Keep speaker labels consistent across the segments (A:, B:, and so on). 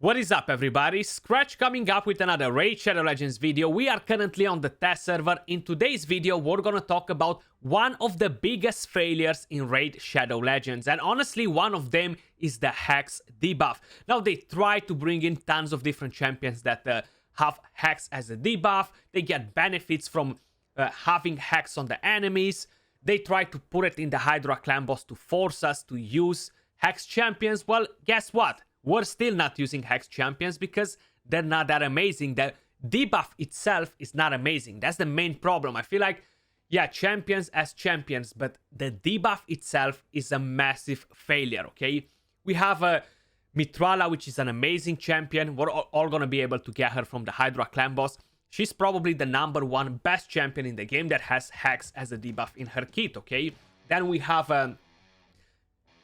A: What is up, everybody? Skratch coming up with another Raid Shadow Legends video. We are currently on the test server. In today's video, we're gonna talk about one of the biggest failures in Raid Shadow Legends. And honestly, one of them is the Hex debuff. Now, they try to bring in tons of different champions that have Hex as a debuff. They get benefits from having Hex on the enemies. They try to put it in the Hydra clan boss to force us to use Hex champions. Well, guess what? We're still not using Hex champions because they're not that amazing. The debuff itself is not amazing. That's the main problem. I feel like, yeah, champions as champions, but the debuff itself is a massive failure, okay? We have a Mitrala, which is an amazing champion. We're all gonna be able to get her from the Hydra clan boss. She's probably the #1 best champion in the game that has Hex as a debuff in her kit, okay? Then we have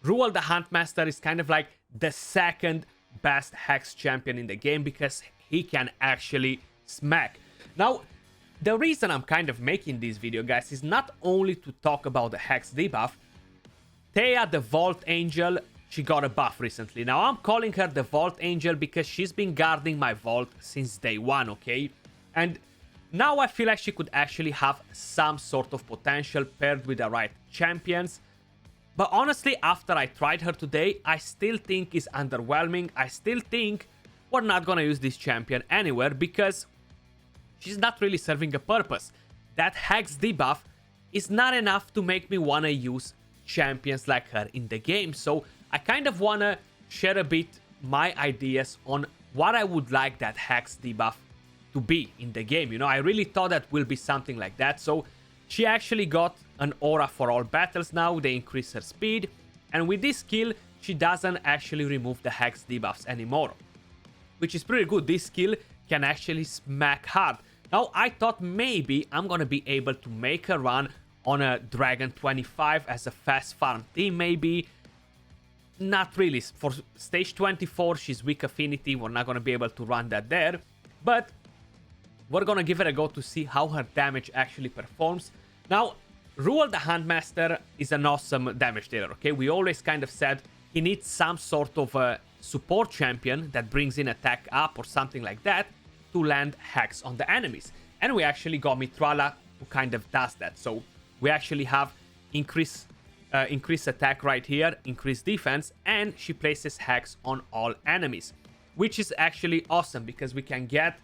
A: Ruel the Huntmaster is kind of like the second best Hex champion in the game because he can actually smack. Now, the reason I'm kind of making this video, guys, is not only to talk about the Hex debuff. Thea, the Vault Angel, she got a buff recently. Now, I'm calling her the Vault Angel because she's been guarding my vault since day one, okay? And now I feel like she could actually have some sort of potential paired with the right champions. But honestly, after I tried her today, I still think it's underwhelming. I still think we're not gonna use this champion anywhere because she's not really serving a purpose. That Hex debuff is not enough to make me wanna use champions like her in the game. So I kind of wanna share a bit my ideas on what I would like that Hex debuff to be in the game. You know, I really thought that will be something like that. So she actually got an aura for all battles now. They increase her speed. And with this skill, she doesn't actually remove the Hex debuffs anymore, which is pretty good. This skill can actually smack hard. Now, I thought maybe I'm going to be able to make a run on a Dragon 25 as a fast farm team, maybe. Not really. For stage 24, she's weak affinity. We're not going to be able to run that there. But we're gonna give it a go to see how her damage actually performs. Now, Ruel the Huntmaster is an awesome damage dealer, okay? We always kind of said he needs some sort of a support champion that brings in attack up or something like that to land Hex on the enemies. And we actually got Mitrala who kind of does that. So we actually have increase attack right here, increase defense, and she places Hex on all enemies, which is actually awesome because we can get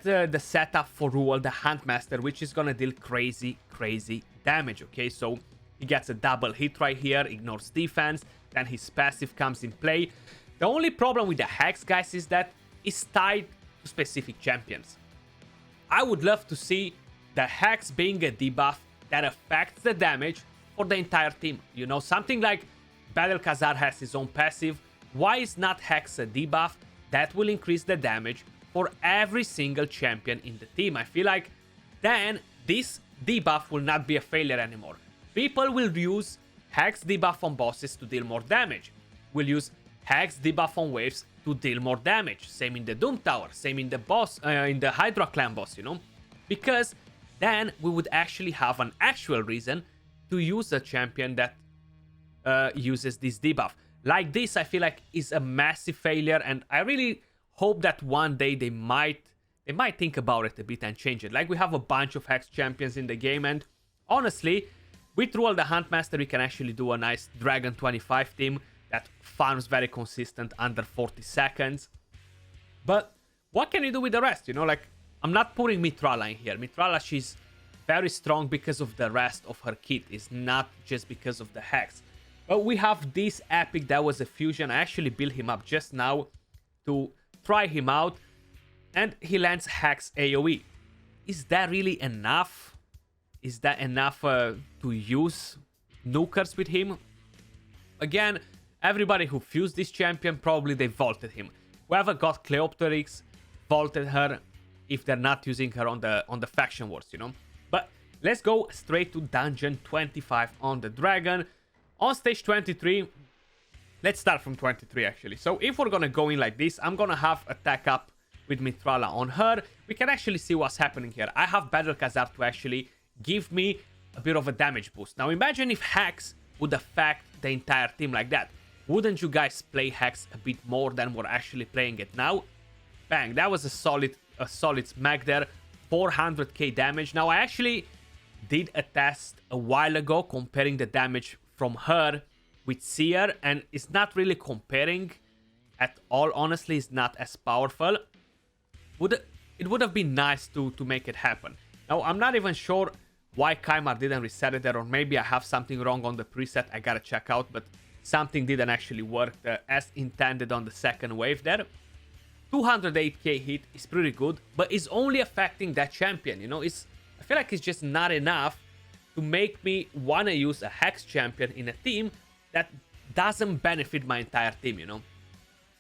A: the setup for Ruel the Huntmaster, which is gonna deal crazy damage, okay? So he gets a double hit right here, ignores defense, then his passive comes in play. The only problem with the Hex, guys, is that it's tied to specific champions. I would love to see the Hex being a debuff that affects the damage for the entire team. You know, something like Battle Khazar has his own passive. Why is not Hex a debuff that will increase the damage for every single champion in the team? I feel like then this debuff will not be a failure anymore. People will use Hex debuff on bosses to deal more damage. Will use Hex debuff on waves to deal more damage. Same in the Doom Tower, same in the boss, in the Hydra clan boss, you know? Because then we would actually have an actual reason to use a champion that uses this debuff. Like this, I feel like is a massive failure, and I really hope that one day they might think about it a bit and change it. Like, we have a bunch of Hex champions in the game, and honestly, with Ruel the Huntmaster, we can actually do a nice Dragon 25 team that farms very consistent under 40 seconds. But what can you do with the rest? You know, like, I'm not putting Mitrala in here. Mitrala, she's very strong because of the rest of her kit. It's not just because of the Hex. But we have this epic that was a fusion. I actually built him up just now to try him out. And he lands Hex AoE. Is that really enough? Is that enough to use nukers with him? Again, everybody who fused this champion, probably they vaulted him. Whoever got Cleopteryx vaulted her if they're not using her on the faction wars, you know? But let's go straight to dungeon 25 on the dragon. On stage 23, let's start from 23 actually. So if we're gonna go in like this, I'm gonna have attack up with Mitrala on her. We can actually see what's happening here. I have Battle Khazar to actually give me a bit of a damage boost. Now imagine if Hex would affect the entire team like that. Wouldn't you guys play Hex a bit more than we're actually playing it now? Bang, that was a solid smack there. 400k damage. Now, I actually did a test a while ago comparing the damage from her with Seer, and it's not really comparing at all. Honestly, it's not as powerful. It would have been nice to make it happen. Now, I'm not even sure why Kaimar didn't reset it there, or maybe I have something wrong on the preset. I gotta check out, but something didn't actually work as intended on the second wave there. 208k hit is pretty good, but it's only affecting that champion, you know? I feel like it's just not enough to make me want to use a Hex champion in a team that doesn't benefit my entire team, you know?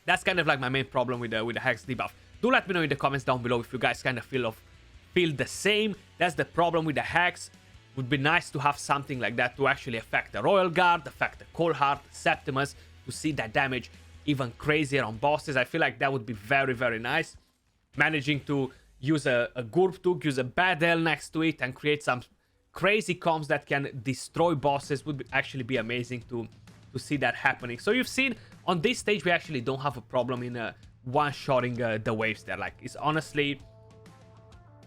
A: That's kind of like my main problem with the Hex debuff. Do let me know in the comments down below if you guys kind of feel the same. That's the problem with the Hex. Would be nice to have something like that to actually affect the Royal Guard, affect the Cold Heart, Septimus, to see that damage even crazier on bosses. I feel like that would be very, very nice. Managing to use a Gurptuk, use a Battle next to it, and create some crazy comms that can destroy bosses would actually be amazing to see that happening. So you've seen on this stage we actually don't have a problem in one-shotting the waves there. Like, it's honestly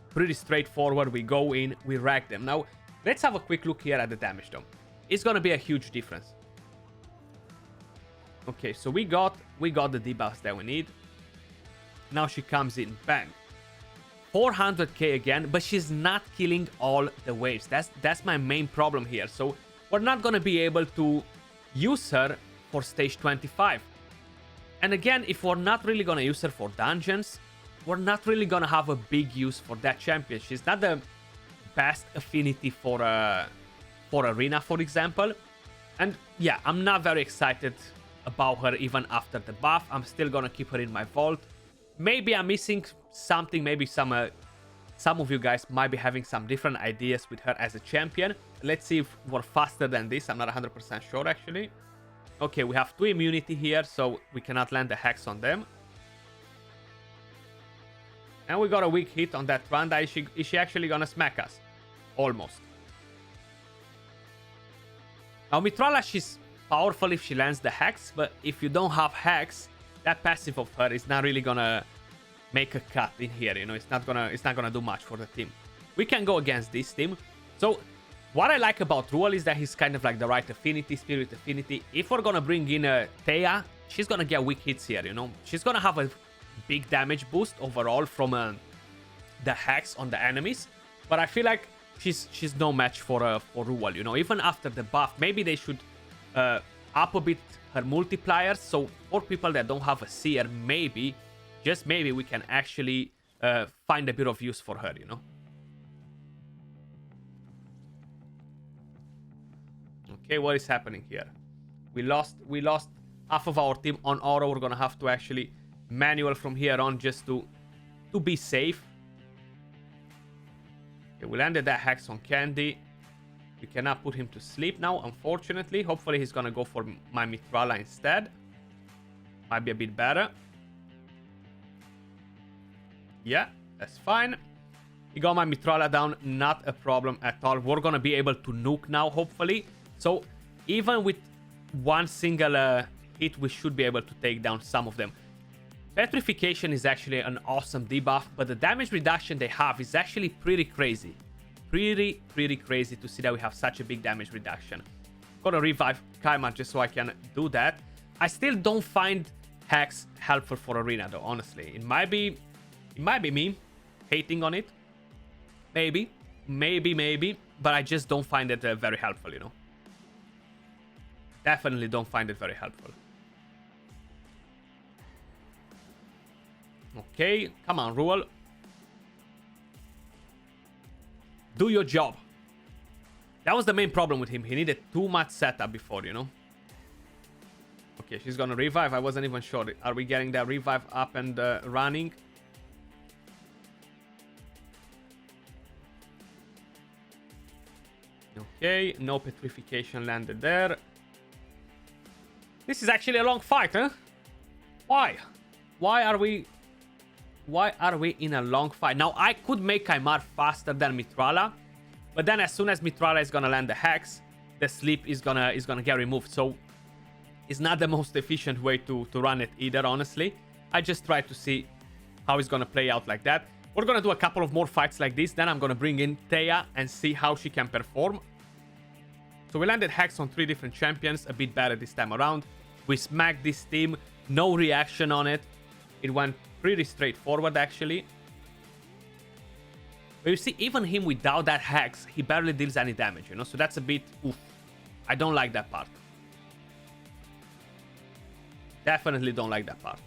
A: pretty straightforward. We go in, we rack them. Now, let's have a quick look here at the damage though. It's gonna be a huge difference. Okay, so we got the debuffs that we need. Now she comes in, bang. 400k again, but she's not killing all the waves. That's my main problem here. So we're not gonna be able to use her for stage 25. And again, if we're not really gonna use her for dungeons, we're not really gonna have a big use for that champion. She's not the best affinity for arena, for example. And yeah, I'm not very excited about her even after the buff. I'm still gonna keep her in my vault. Maybe I'm missing something. Maybe some of you guys might be having some different ideas with her as a champion. Let's see if we're faster than this. I'm not 100% sure actually. Okay, we have 2 immunity here, so we cannot land the Hex on them. And we got a weak hit on that Randa. Is she actually gonna smack us? Almost. Now Mitrala, she's powerful if she lands the Hex, but if you don't have Hex, that passive of her is not really gonna make a cut in here, you know? It's not gonna do much for the team. We can go against this team. So what I like about Ruel is that he's kind of like the right affinity, spirit affinity. If we're gonna bring in Thea, she's gonna get weak hits here, you know? She's gonna have a big damage boost overall from the Hex on the enemies, but I feel like she's no match for Ruel, you know? Even after the buff, maybe they should up a bit her multipliers, so for people that don't have a Seer, maybe, just maybe, we can actually find a bit of use for her, you know? Okay, what is happening here? We lost half of our team on Aura. We're gonna have to actually manual from here on just to be safe. Okay, we landed that Hex on Candy. We cannot put him to sleep now, unfortunately. Hopefully he's gonna go for my Mitrala instead. Might be a bit better. Yeah, that's fine. He got my Mitrala down, not a problem at all. We're gonna be able to nuke now, hopefully. So even with one single hit, we should be able to take down some of them. Petrification is actually an awesome debuff, but the damage reduction they have is actually pretty crazy. Pretty crazy to see that we have such a big damage reduction. Gotta revive Kaima just so I can do that. I still don't find Hex helpful for Arena though, honestly. It might be me hating on it. Maybe, but I just don't find it very helpful, you know. Definitely don't find it very helpful. Okay, come on, Ruel. Do your job. That was the main problem with him. He needed too much setup before, you know. Okay, she's gonna revive. I wasn't even sure. Are we getting that revive up and running? Okay, no petrification landed there. This is actually a long fight, huh? Why? Why are we in a long fight? Now, I could make Kaimar faster than Mitrala, but then as soon as Mitrala is gonna land the Hex, the sleep is gonna get removed. So It's not the most efficient way to run it either, honestly. I just try to see how it's gonna play out like that. We're gonna do a couple of more fights like this, then I'm gonna bring in Thea and see how she can perform. So we landed Hex on 3 different champions, a bit better this time around. We smacked this team, no reaction on it. It went pretty straightforward, actually. But you see, even him without that Hex, he barely deals any damage, you know? So that's a bit, oof. I don't like that part. Definitely don't like that part.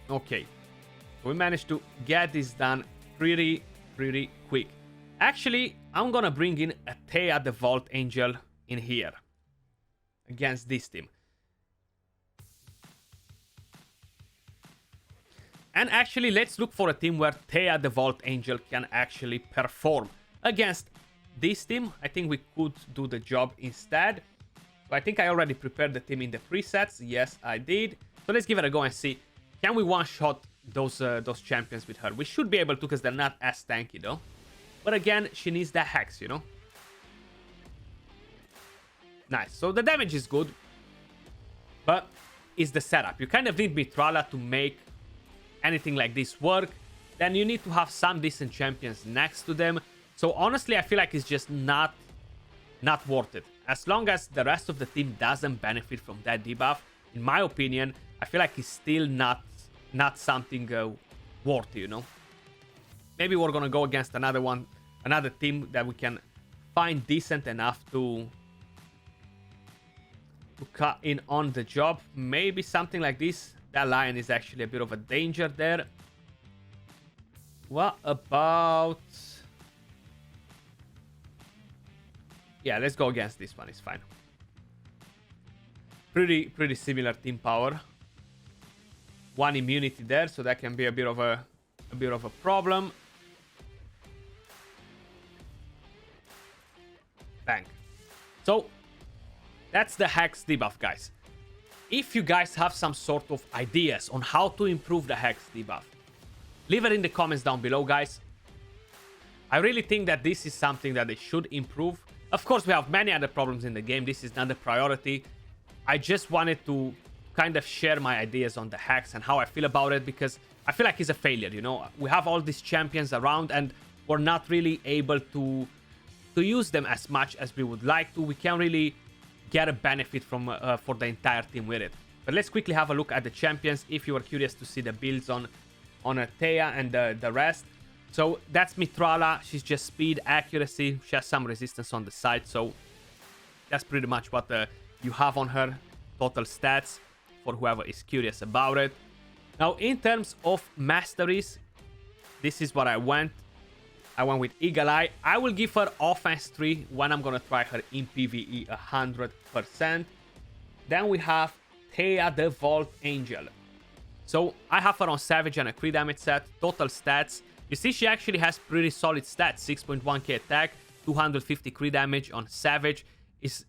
A: Okay. We managed to get this done pretty quick. Actually, I'm gonna bring in a Thea the Vault Angel in here. Against this team. And actually, let's look for a team where Thea the Vault Angel can actually perform. Against this team, I think we could do the job instead. So I think I already prepared the team in the presets. Yes, I did. So let's give it a go and see. Can we one-shot those champions with her? We should be able to, because they're not as tanky, though. But again, she needs that Hex, you know? Nice. So the damage is good. But it's the setup. You kind of need Mithrala to make anything like this work. Then you need to have some decent champions next to them. So honestly, I feel like it's just not worth it. As long as the rest of the team doesn't benefit from that debuff, in my opinion, I feel like it's still not something worth, you know? Maybe we're gonna go against another team that we can find decent enough to cut in on the job. Maybe something like this. That lion is actually a bit of a danger there. What about... Yeah, let's go against this one. It's fine. Pretty similar team power. 1 immunity there, so that can be a bit of a problem. Bang. So that's the Hex debuff, guys. If you guys have some sort of ideas on how to improve the Hex debuff, leave it in the comments down below, guys. I really think that this is something that they should improve. Of course, we have many other problems in the game. This is not the priority. I just wanted to kind of share my ideas on the Hex and how I feel about it, because I feel like it's a failure, you know? We have all these champions around and we're not really able to use them as much as we would like to. We can't really get a benefit from for the entire team with it. But let's quickly have a look at the champions if you are curious to see the builds on Thea and the rest. So that's Mithrala. She's just speed, accuracy. She has some resistance on the side. So that's pretty much what you have on her. Total stats for whoever is curious about it. Now, in terms of masteries, this is what I went. I went with Eagle Eye. I will give her offense 3 when I'm going to try her in PvE 100%. Then we have Thea the Vault Angel. So I have her on Savage and a crit damage set. Total stats. You see, she actually has pretty solid stats. 6.1k attack, 250 crit damage on Savage is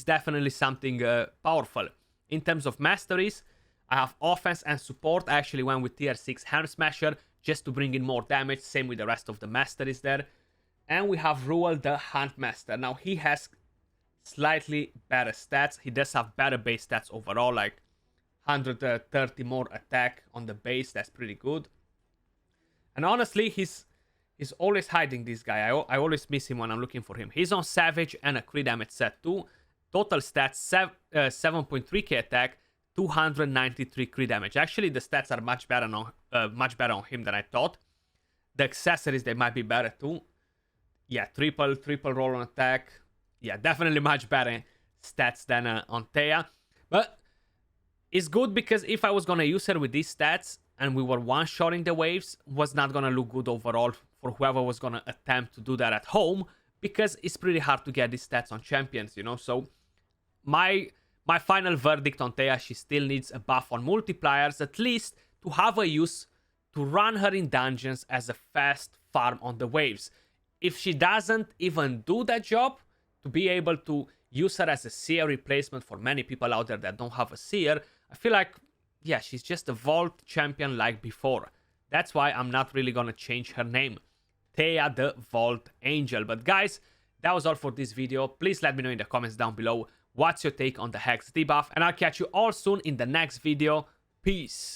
A: definitely something powerful. In terms of masteries, I have offense and support. I actually went with tier 6 Hand Smasher just to bring in more damage. Same with the rest of the masteries there. And we have Ruel the Huntmaster. Now, he has slightly better stats. He does have better base stats overall, like 130 more attack on the base. That's pretty good. And honestly, he's always hiding, this guy. I always miss him when I'm looking for him. He's on Savage and a crit damage set too. Total stats, 7.3k attack, 293 crit damage. Actually, the stats are much better on him than I thought. The accessories, they might be better too. Yeah, triple roll on attack. Yeah, definitely much better stats than on Thea. But it's good because if I was going to use her with these stats and we were one-shotting the waves, was not going to look good overall for whoever was going to attempt to do that at home, because it's pretty hard to get these stats on champions, you know? So my final verdict on Thea, she still needs a buff on multipliers, at least to have a use to run her in dungeons as a fast farm on the waves. If she doesn't even do that job, to be able to use her as a seer replacement for many people out there that don't have a seer, I feel like, yeah, she's just a vault champion like before. That's why I'm not really gonna change her name. Thea the Vault Angel. But guys, that was all for this video. Please let me know in the comments down below what's your take on the Hex debuff, and I'll catch you all soon in the next video. Peace.